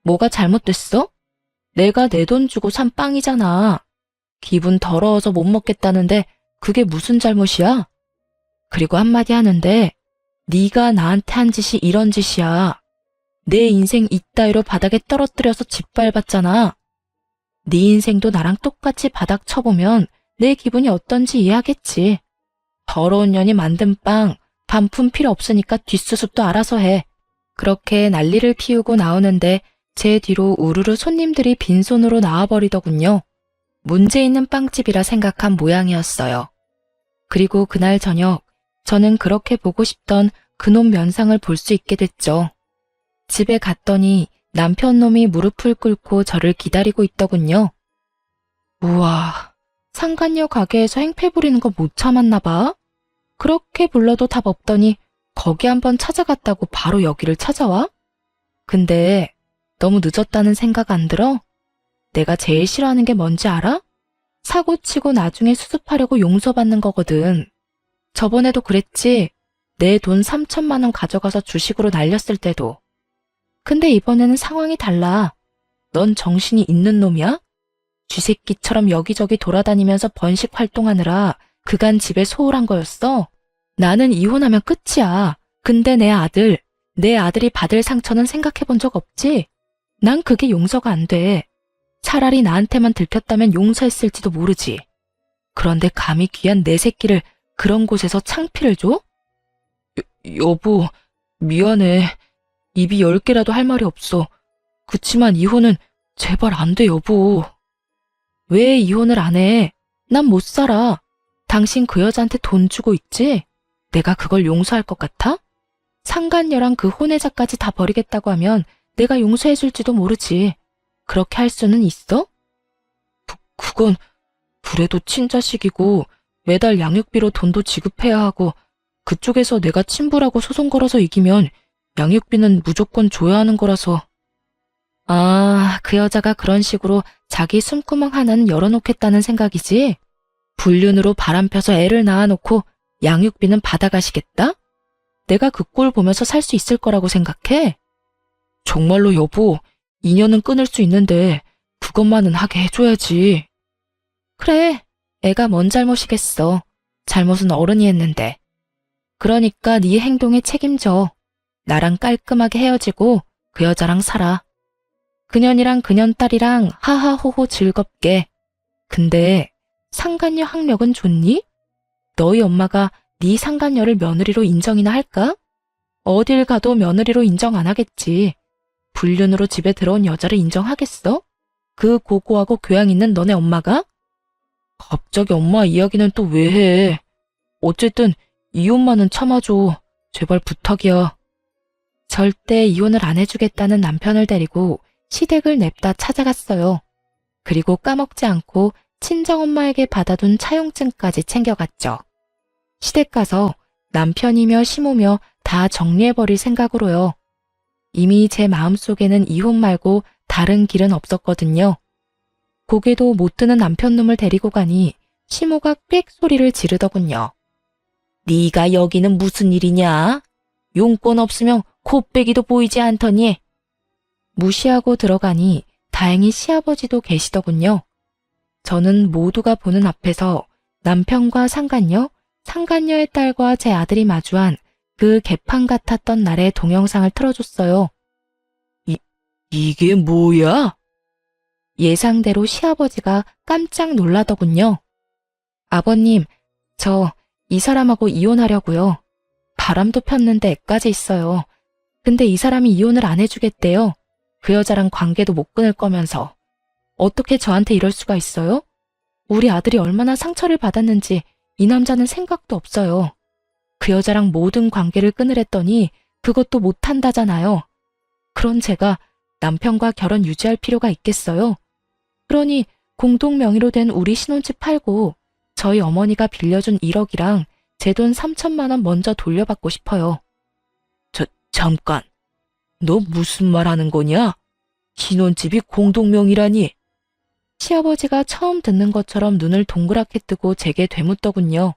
뭐가 잘못됐어? 내가 내 돈 주고 산 빵이잖아. 기분 더러워서 못 먹겠다는데 그게 무슨 잘못이야? 그리고 한마디 하는데 네가 나한테 한 짓이 이런 짓이야. 내 인생 이따위로 바닥에 떨어뜨려서 짓밟았잖아. 네 인생도 나랑 똑같이 바닥 쳐보면 내 기분이 어떤지 이해하겠지. 더러운 년이 만든 빵, 반품 필요 없으니까 뒷수습도 알아서 해. 그렇게 난리를 피우고 나오는데 제 뒤로 우르르 손님들이 빈손으로 나와버리더군요. 문제 있는 빵집이라 생각한 모양이었어요. 그리고 그날 저녁 저는 그렇게 보고 싶던 그놈 면상을 볼 수 있게 됐죠. 집에 갔더니 남편 놈이 무릎을 꿇고 저를 기다리고 있더군요. 우와, 상간녀 가게에서 행패 부리는 거 못 참았나 봐. 그렇게 불러도 답 없더니 거기 한번 찾아갔다고 바로 여기를 찾아와? 근데 너무 늦었다는 생각 안 들어? 내가 제일 싫어하는 게 뭔지 알아? 사고 치고 나중에 수습하려고 용서받는 거거든. 저번에도 그랬지? 내 돈 3천만 원 가져가서 주식으로 날렸을 때도. 근데 이번에는 상황이 달라. 넌 정신이 있는 놈이야? 쥐새끼처럼 여기저기 돌아다니면서 번식 활동하느라 그간 집에 소홀한 거였어? 나는 이혼하면 끝이야. 근데 내 아들이 받을 상처는 생각해 본 적 없지? 난 그게 용서가 안 돼. 차라리 나한테만 들켰다면 용서했을지도 모르지. 그런데 감히 귀한 내 새끼를 그런 곳에서 창피를 줘? 여보, 미안해. 입이 10개라도 할 말이 없어. 그치만 이혼은 제발 안 돼, 여보. 왜 이혼을 안 해? 난 못 살아. 당신 그 여자한테 돈 주고 있지? 내가 그걸 용서할 것 같아? 상간녀랑 그 혼외자까지 다 버리겠다고 하면 내가 용서해줄지도 모르지. 그렇게 할 수는 있어? 그건 그래도 친자식이고 매달 양육비로 돈도 지급해야 하고 그쪽에서 내가 친부라고 소송 걸어서 이기면 양육비는 무조건 줘야 하는 거라서. 아, 그 여자가 그런 식으로 자기 숨구멍 하나는 열어놓겠다는 생각이지? 불륜으로 바람 펴서 애를 낳아놓고 양육비는 받아가시겠다? 내가 그 꼴 보면서 살 수 있을 거라고 생각해? 정말로 여보, 인연은 끊을 수 있는데 그것만은 하게 해줘야지. 그래, 애가 뭔 잘못이겠어. 잘못은 어른이 했는데. 그러니까 네 행동에 책임져. 나랑 깔끔하게 헤어지고 그 여자랑 살아. 그년이랑 그년 딸이랑 하하호호 즐겁게. 근데 상간녀 학력은 좋니? 너희 엄마가 네 상간녀를 며느리로 인정이나 할까? 어딜 가도 며느리로 인정 안 하겠지. 불륜으로 집에 들어온 여자를 인정하겠어? 그 고고하고 교양 있는 너네 엄마가? 갑자기 엄마 이야기는 또 왜 해? 어쨌든 이혼만은 참아줘. 제발 부탁이야. 절대 이혼을 안 해주겠다는 남편을 데리고 시댁을 냅다 찾아갔어요. 그리고 까먹지 않고 친정엄마에게 받아둔 차용증까지 챙겨갔죠. 시댁 가서 남편이며 시모며 다 정리해버릴 생각으로요. 이미 제 마음속에는 이혼 말고 다른 길은 없었거든요. 고개도 못 드는 남편 놈을 데리고 가니 시모가 꽥 소리를 지르더군요. 네가 여기는 무슨 일이냐? 용건 없으면 코빼기도 보이지 않더니. 무시하고 들어가니 다행히 시아버지도 계시더군요. 저는 모두가 보는 앞에서 남편과 상간녀, 상간녀의 딸과 제 아들이 마주한 그 개판 같았던 날의 동영상을 틀어줬어요. 이게 뭐야? 예상대로 시아버지가 깜짝 놀라더군요. 아버님, 저 이 사람하고 이혼하려고요. 바람도 폈는데 애까지 있어요. 근데 이 사람이 이혼을 안 해주겠대요. 그 여자랑 관계도 못 끊을 거면서. 어떻게 저한테 이럴 수가 있어요? 우리 아들이 얼마나 상처를 받았는지 이 남자는 생각도 없어요. 그 여자랑 모든 관계를 끊으랬더니 그것도 못한다잖아요. 그런 제가 남편과 결혼 유지할 필요가 있겠어요? 그러니 공동 명의로 된 우리 신혼집 팔고 저희 어머니가 빌려준 1억이랑 제 돈 3천만 원 먼저 돌려받고 싶어요. 잠깐. 너 무슨 말 하는 거냐? 신혼집이 공동명의라니. 시아버지가 처음 듣는 것처럼 눈을 동그랗게 뜨고 제게 되묻더군요.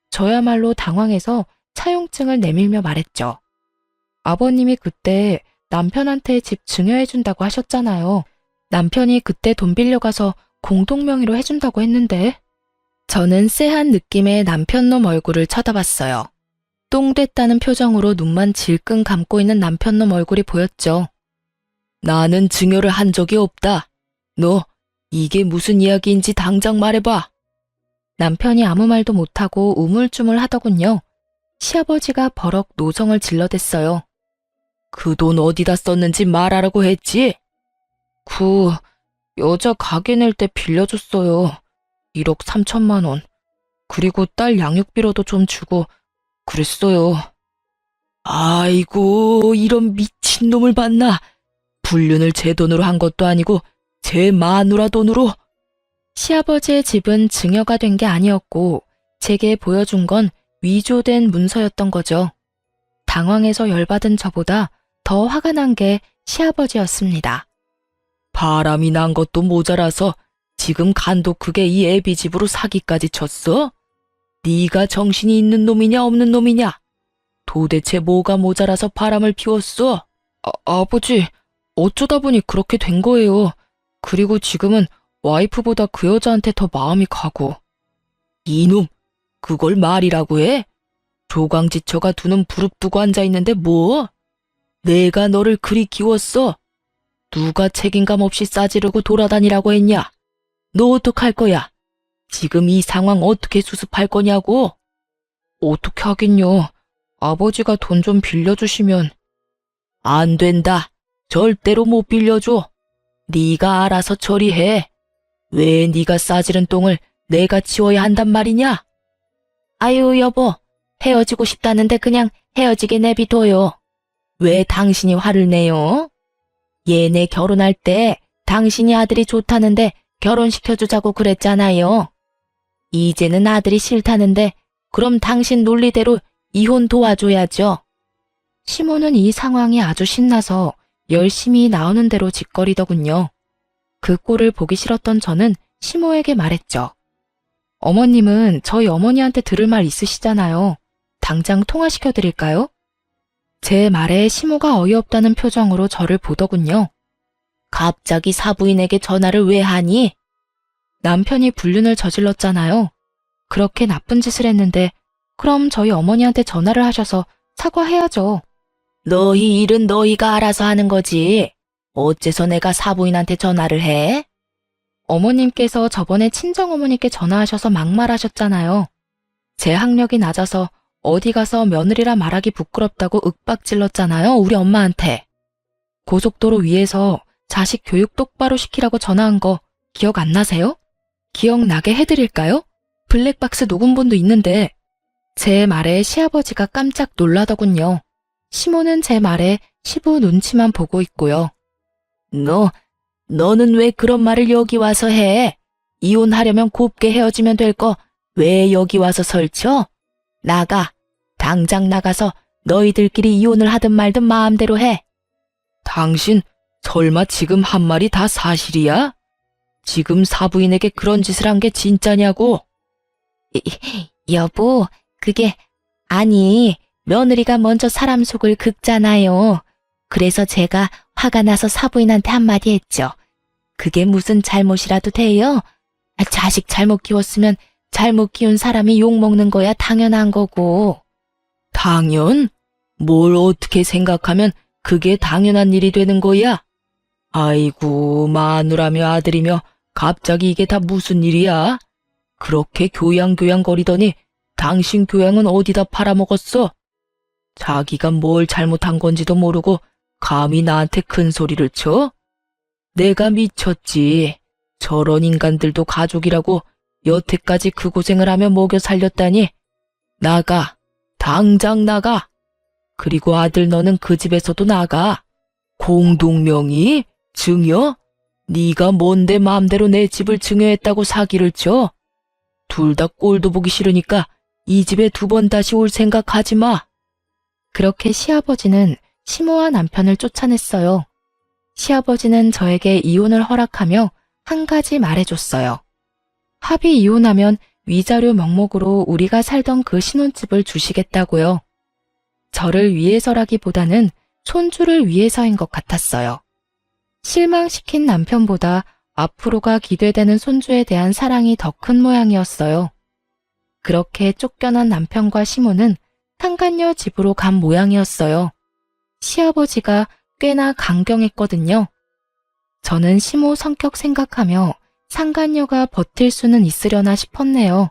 저야말로 당황해서 차용증을 내밀며 말했죠. 아버님이 그때 남편한테 집 증여해준다고 하셨잖아요. 남편이 그때 돈 빌려가서 공동명의로 해준다고 했는데. 저는 쎄한 느낌의 남편놈 얼굴을 쳐다봤어요. 똥 됐다는 표정으로 눈만 질끈 감고 있는 남편놈 얼굴이 보였죠. 나는 증여를 한 적이 없다. 너 이게 무슨 이야기인지 당장 말해봐. 남편이 아무 말도 못하고 우물쭈물 하더군요. 시아버지가 버럭 노성을 질러댔어요. 그 돈 어디다 썼는지 말하라고 했지? 여자 가게 낼 때 빌려줬어요. 1억 3천만 원. 그리고 딸 양육비로도 좀 주고 그랬어요. 아이고, 이런 미친놈을 봤나? 불륜을 제 돈으로 한 것도 아니고 제 마누라 돈으로. 시아버지의 집은 증여가 된 게 아니었고 제게 보여준 건 위조된 문서였던 거죠. 당황해서 열받은 저보다 더 화가 난 게 시아버지였습니다. 바람이 난 것도 모자라서 지금 간도 크게 이 애비 집으로 사기까지 쳤어? 네가 정신이 있는 놈이냐 없는 놈이냐? 도대체 뭐가 모자라서 바람을 피웠어? 아버지, 어쩌다 보니 그렇게 된 거예요. 그리고 지금은 와이프보다 그 여자한테 더 마음이 가고. 이놈, 그걸 말이라고 해? 조강지처가 두 눈 부릅뜨고 앉아있는데 뭐? 내가 너를 그리 키웠어? 누가 책임감 없이 싸지르고 돌아다니라고 했냐? 너 어떡할 거야? 지금 이 상황 어떻게 수습할 거냐고? 어떻게 하긴요. 아버지가 돈 좀 빌려주시면. 안 된다. 절대로 못 빌려줘. 네가 알아서 처리해. 왜 네가 싸지른 똥을 내가 치워야 한단 말이냐? 아유, 여보. 헤어지고 싶다는데 그냥 헤어지게 내비둬요. 왜 당신이 화를 내요? 얘네 결혼할 때 당신이 아들이 좋다는데 결혼시켜주자고 그랬잖아요. 이제는 아들이 싫다는데 그럼 당신 논리대로 이혼 도와줘야죠. 시모는 이 상황이 아주 신나서 열심히 나오는 대로 짓거리더군요. 그 꼴을 보기 싫었던 저는 시모에게 말했죠. 어머님은 저희 어머니한테 들을 말 있으시잖아요. 당장 통화시켜드릴까요? 제 말에 시모가 어이없다는 표정으로 저를 보더군요. 갑자기 사부인에게 전화를 왜 하니? 남편이 불륜을 저질렀잖아요. 그렇게 나쁜 짓을 했는데 그럼 저희 어머니한테 전화를 하셔서 사과해야죠. 너희 일은 너희가 알아서 하는 거지. 어째서 내가 사부인한테 전화를 해? 어머님께서 저번에 친정어머니께 전화하셔서 막말하셨잖아요. 제 학력이 낮아서 어디 가서 며느리라 말하기 부끄럽다고 윽박질렀잖아요, 우리 엄마한테. 고속도로 위에서 자식 교육 똑바로 시키라고 전화한 거 기억 안 나세요? 기억나게 해드릴까요? 블랙박스 녹음본도 있는데. 제 말에 시아버지가 깜짝 놀라더군요. 시모는 제 말에 시부 눈치만 보고 있고요. 너는 왜 그런 말을 여기 와서 해? 이혼하려면 곱게 헤어지면 될 거 왜 여기 와서 설쳐? 나가. 당장 나가서 너희들끼리 이혼을 하든 말든 마음대로 해. 당신 설마 지금 한 말이 다 사실이야? 지금 사부인에게 그런 짓을 한 게 진짜냐고? 여보, 아니, 며느리가 먼저 사람 속을 긁잖아요. 그래서 제가 화가 나서 사부인한테 한마디 했죠. 그게 무슨 잘못이라도 돼요? 자식 잘못 키웠으면 잘못 키운 사람이 욕먹는 거야 당연한 거고. 당연? 뭘 어떻게 생각하면 그게 당연한 일이 되는 거야? 아이고, 마누라며 아들이며 갑자기 이게 다 무슨 일이야? 그렇게 교양거리더니 당신 교양은 어디다 팔아먹었어? 자기가 뭘 잘못한 건지도 모르고 감히 나한테 큰 소리를 쳐? 내가 미쳤지. 저런 인간들도 가족이라고 여태까지 그 고생을 하며 먹여 살렸다니. 나가. 당장 나가. 그리고 아들 너는 그 집에서도 나가. 공동명의? 증여? 네가 뭔데 마음대로 내 집을 증여했다고 사기를 쳐? 둘 다 꼴도 보기 싫으니까 이 집에 2번 다시 올 생각하지 마. 그렇게 시아버지는 시모와 남편을 쫓아냈어요. 시아버지는 저에게 이혼을 허락하며 한 가지 말해줬어요. 합의 이혼하면 위자료 명목으로 우리가 살던 그 신혼집을 주시겠다고요. 저를 위해서라기보다는 손주를 위해서인 것 같았어요. 실망시킨 남편보다 앞으로가 기대되는 손주에 대한 사랑이 더 큰 모양이었어요. 그렇게 쫓겨난 남편과 시모는 상간녀 집으로 간 모양이었어요. 시아버지가 꽤나 강경했거든요. 저는 시모 성격 생각하며 상간녀가 버틸 수는 있으려나 싶었네요.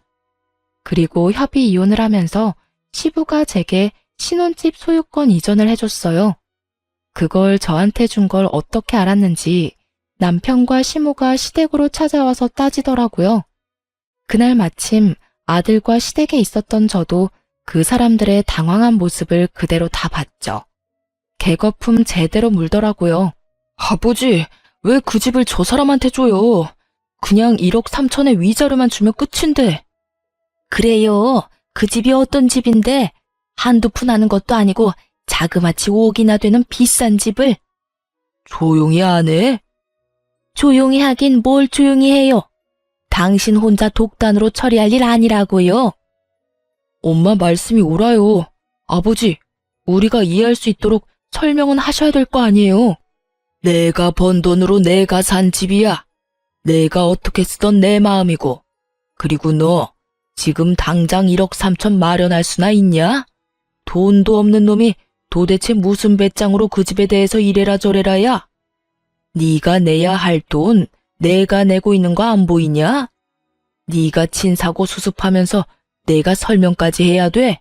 그리고 협의 이혼을 하면서 시부가 제게 신혼집 소유권 이전을 해줬어요. 그걸 저한테 준 걸 어떻게 알았는지 남편과 시모가 시댁으로 찾아와서 따지더라고요. 그날 마침 아들과 시댁에 있었던 저도 그 사람들의 당황한 모습을 그대로 다 봤죠. 개거품 제대로 물더라고요. 아버지, 왜 그 집을 저 사람한테 줘요? 그냥 1억 3천에 위자료만 주면 끝인데. 그래요. 그 집이 어떤 집인데 한두 푼 하는 것도 아니고 자그마치 5억이나 되는 비싼 집을. 조용히 안 해? 조용히 하긴 뭘 조용히 해요. 당신 혼자 독단으로 처리할 일 아니라고요. 엄마 말씀이 옳아요. 아버지, 우리가 이해할 수 있도록 설명은 하셔야 될 거 아니에요. 내가 번 돈으로 내가 산 집이야. 내가 어떻게 쓰던 내 마음이고. 그리고 너 지금 당장 1억 3천 마련할 수나 있냐? 돈도 없는 놈이 도대체 무슨 배짱으로 그 집에 대해서 이래라 저래라야? 네가 내야 할 돈 내가 내고 있는 거 안 보이냐? 네가 친 사고 수습하면서 내가 설명까지 해야 돼?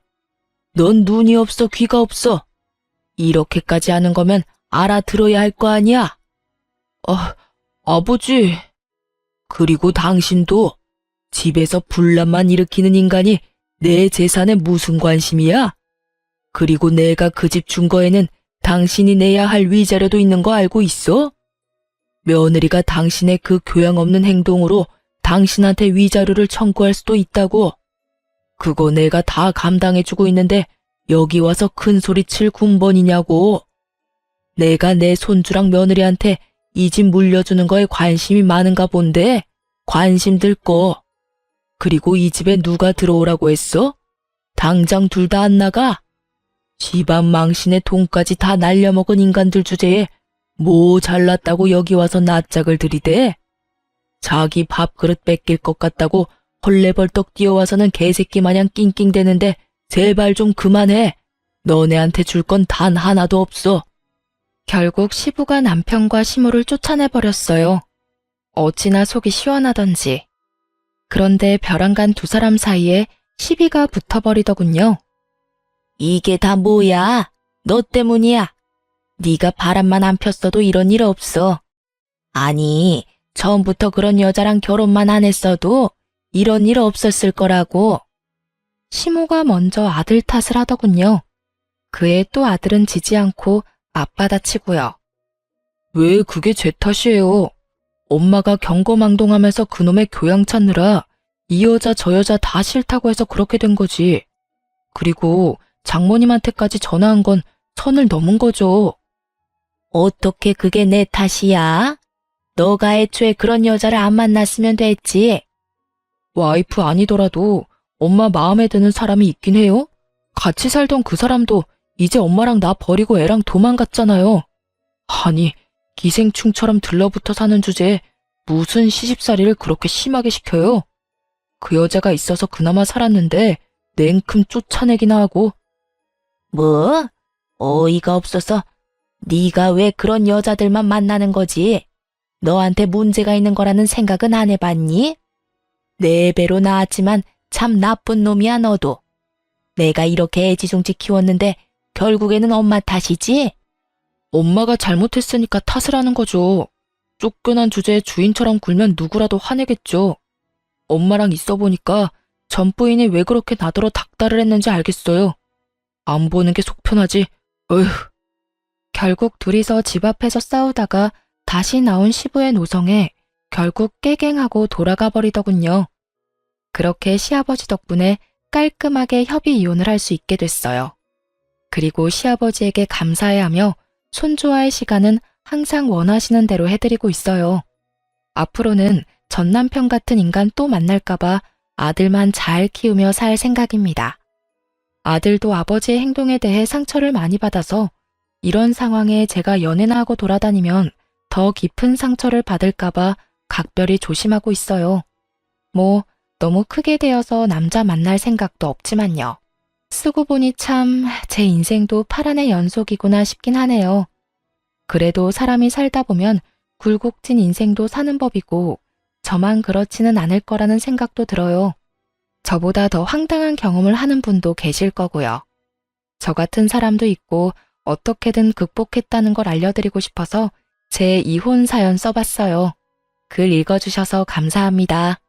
넌 눈이 없어 귀가 없어. 이렇게까지 하는 거면 알아들어야 할 거 아니야? 아버지. 그리고 당신도 집에서 분란만 일으키는 인간이 내 재산에 무슨 관심이야? 그리고 내가 그 집 준 거에는 당신이 내야 할 위자료도 있는 거 알고 있어? 며느리가 당신의 그 교양 없는 행동으로 당신한테 위자료를 청구할 수도 있다고. 그거 내가 다 감당해주고 있는데 여기 와서 큰 소리 칠 군번이냐고. 내가 내 손주랑 며느리한테 이 집 물려주는 거에 관심이 많은가 본데 관심 들 거. 그리고 이 집에 누가 들어오라고 했어? 당장 둘 다 안 나가? 집안 망신의 돈까지 다 날려먹은 인간들 주제에 뭐 잘났다고 여기 와서 낯짝을 들이대? 자기 밥그릇 뺏길 것 같다고 헐레벌떡 뛰어와서는 개새끼 마냥 낑낑대는데 제발 좀 그만해. 너네한테 줄 건 단 하나도 없어. 결국 시부가 남편과 시모를 쫓아내버렸어요. 어찌나 속이 시원하던지. 그런데 벼랑간 두 사람 사이에 시비가 붙어버리더군요. 이게 다 뭐야? 너 때문이야. 네가 바람만 안 폈어도 이런 일 없어. 아니, 처음부터 그런 여자랑 결혼만 안 했어도 이런 일 없었을 거라고. 시모가 먼저 아들 탓을 하더군요. 그의 또 아들은 지지 않고 맞받아치고요. 왜 그게 제 탓이에요? 엄마가 경거망동하면서 그놈의 교양 찾느라 이 여자 저 여자 다 싫다고 해서 그렇게 된 거지. 그리고 장모님한테까지 전화한 건 선을 넘은 거죠. 어떻게 그게 내 탓이야? 너가 애초에 그런 여자를 안 만났으면 됐지. 와이프 아니더라도 엄마 마음에 드는 사람이 있긴 해요? 같이 살던 그 사람도 이제 엄마랑 나 버리고 애랑 도망갔잖아요. 아니, 기생충처럼 들러붙어 사는 주제에 무슨 시집살이를 그렇게 심하게 시켜요? 그 여자가 있어서 그나마 살았는데 냉큼 쫓아내기나 하고. 뭐? 어이가 없어서 네가 왜 그런 여자들만 만나는 거지? 너한테 문제가 있는 거라는 생각은 안 해봤니? 네 배로 나았지만 참 나쁜 놈이야 너도. 내가 이렇게 애지중지 키웠는데 결국에는 엄마 탓이지? 엄마가 잘못했으니까 탓을 하는 거죠. 쫓겨난 주제에 주인처럼 굴면 누구라도 화내겠죠. 엄마랑 있어 보니까 전 부인이 왜 그렇게 나더러 닥달을 했는지 알겠어요. 안 보는 게 속 편하지. 어휴. 결국 둘이서 집 앞에서 싸우다가 다시 나온 시부의 노성에 결국 깨갱하고 돌아가 버리더군요. 그렇게 시아버지 덕분에 깔끔하게 협의 이혼을 할 수 있게 됐어요. 그리고 시아버지에게 감사해하며 손주와의 시간은 항상 원하시는 대로 해드리고 있어요. 앞으로는 전 남편 같은 인간 또 만날까봐 아들만 잘 키우며 살 생각입니다. 아들도 아버지의 행동에 대해 상처를 많이 받아서 이런 상황에 제가 연애나 하고 돌아다니면 더 깊은 상처를 받을까봐 각별히 조심하고 있어요. 뭐 너무 크게 되어서 남자 만날 생각도 없지만요. 쓰고 보니 참 제 인생도 파란의 연속이구나 싶긴 하네요. 그래도 사람이 살다 보면 굴곡진 인생도 사는 법이고 저만 그렇지는 않을 거라는 생각도 들어요. 저보다 더 황당한 경험을 하는 분도 계실 거고요. 저 같은 사람도 있고 어떻게든 극복했다는 걸 알려드리고 싶어서 제 이혼 사연 써봤어요. 글 읽어주셔서 감사합니다.